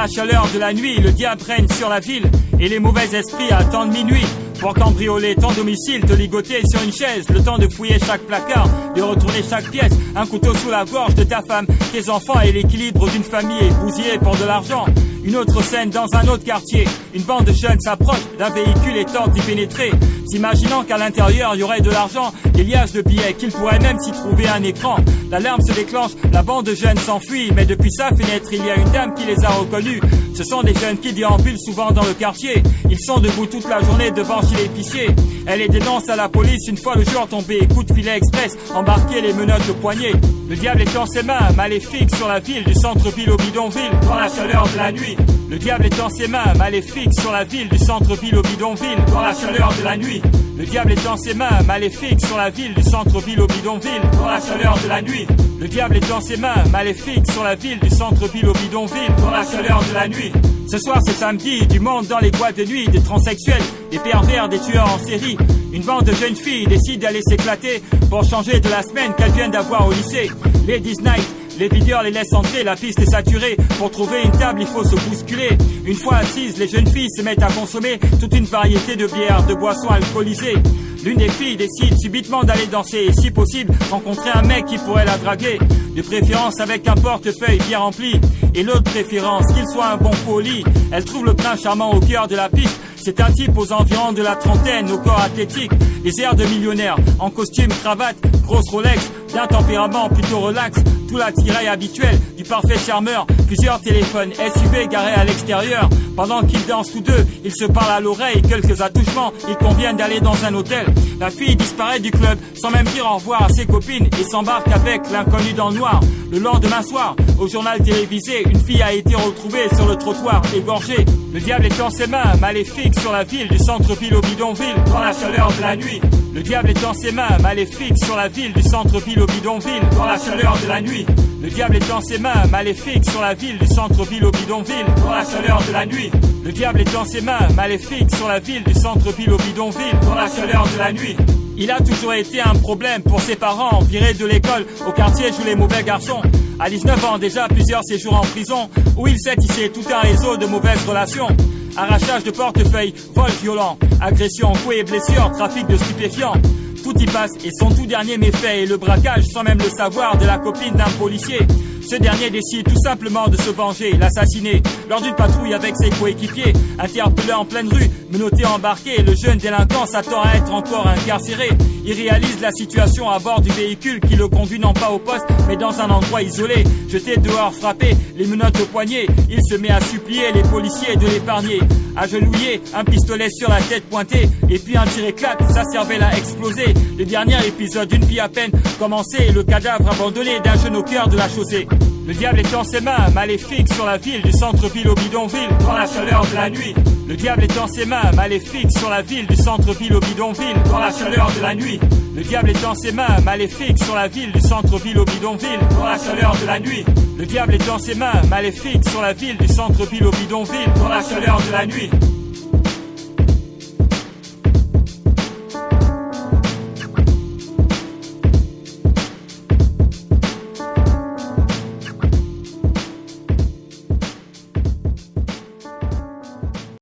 chaleur de la nuit, le diable règne sur la ville et les mauvais esprits attendent minuit pour cambrioler ton domicile, te ligoter sur une chaise, le temps de fouiller chaque placard, de retourner chaque pièce, un couteau sous la gorge de ta femme, tes enfants et l'équilibre d'une famille bousillée pour de l'argent. Une autre scène dans un autre quartier, une bande de jeunes s'approche d'un véhicule et tente d'y pénétrer, s'imaginant qu'à l'intérieur il y aurait de l'argent, des liasses de billets, qu'il pourrait même s'y trouver un écran. L'alarme se déclenche, la bande de jeunes s'enfuit, mais depuis sa fenêtre il y a une dame qui les a reconnus. Ce sont des jeunes qui déambulent souvent dans le quartier, ils sont debout toute la journée devant chez l'épicier. Elle les dénonce à la police une fois le jour tombé, coup de filet express, embarqué les menottes au poignet. Le diable est en ses mains, maléfique sur la ville, du centre-ville au bidonville, dans la chaleur de la nuit. Le diable est en ses mains, maléfique sur la ville, du centre-ville au bidonville, dans la chaleur de la nuit. Le diable est en ses mains, maléfique sur la ville, du centre-ville au bidonville, dans la chaleur de la nuit. Le diable est en ses mains, maléfique sur la ville, du centre-ville au bidonville, dans la chaleur de la nuit. Ce soir c'est samedi, du monde dans les boîtes de nuit, des transsexuels, des pervers, des tueurs en série. Une bande de jeunes filles décide d'aller s'éclater pour changer de la semaine qu'elles viennent d'avoir au lycée. Ladies Night, les videurs les laissent entrer, la piste est saturée. Pour trouver une table, il faut se bousculer. Une fois assises, les jeunes filles se mettent à consommer toute une variété de bières, de boissons alcoolisées. L'une des filles décide subitement d'aller danser et si possible rencontrer un mec qui pourrait la draguer, de préférence avec un portefeuille bien rempli, et l'autre préférence qu'il soit un bon poli. Elle trouve le prince charmant au cœur de la piste. C'est un type aux environs de la trentaine, au corps athlétique, des airs de millionnaire, en costume, cravate, grosse Rolex, d'un tempérament plutôt relax, tout l'attirail habituel du parfait charmeur, plusieurs téléphones SUV garés à l'extérieur. Pendant qu'ils dansent tous deux, ils se parlent à l'oreille, quelques attouchements, ils conviennent d'aller dans un hôtel. La fille disparaît du club sans même dire au revoir à ses copines et s'embarque avec l'inconnu dans le noir. Le lendemain soir, au journal télévisé, une fille a été retrouvée sur le trottoir, égorgée. Le diable est en ses mains, maléfique sur la ville, du centre-ville au bidonville, dans la chaleur de la nuit. Le diable est en ses mains, maléfique sur la ville, du centre-ville au bidonville, dans la chaleur de la nuit. Le diable est en ses mains, maléfique sur la ville, du centre-ville au bidonville, dans la chaleur de la nuit. Le diable est en ses mains, maléfique sur la ville, du centre-ville au bidonville, dans la chaleur de la nuit. Il a toujours été un problème pour ses parents, virés de l'école, au quartier jouent les mauvais garçons. À 19 ans déjà, plusieurs séjours en prison, où il s'est tissé tout un réseau de mauvaises relations. Arrachage de portefeuille, vol violent, agression, coups et blessures, trafic de stupéfiants. Tout y passe et son tout dernier méfait est le braquage sans même le savoir de la copine d'un policier. Ce dernier décide tout simplement de se venger, l'assassiner lors d'une patrouille avec ses coéquipiers. Interpellé en pleine rue, menotté embarqué, le jeune délinquant s'attend à être encore incarcéré. Il réalise la situation à bord du véhicule qui le conduit non pas au poste mais dans un endroit isolé. Jeté dehors, frappé, les menottes au poignet, il se met à supplier les policiers de l'épargner. Agenouillé, un pistolet sur la tête pointé, et puis un tir éclate, sa cervelle a explosé. Le dernier épisode d'une vie à peine commencé, le cadavre abandonné d'un jeune au cœur de la chaussée. Le diable est en ses mains, maléfique sur la ville, du centre-ville au bidonville, dans la chaleur de la nuit. Le diable est en ses mains, maléfique sur la ville, du centre-ville au bidonville, dans la chaleur de la nuit. Le diable est en ses mains, maléfique sur la ville, du centre-ville au bidonville, dans la chaleur de la nuit. Le diable est en ses mains, maléfique sur la ville, du centre-ville au bidonville, dans la chaleur de la nuit.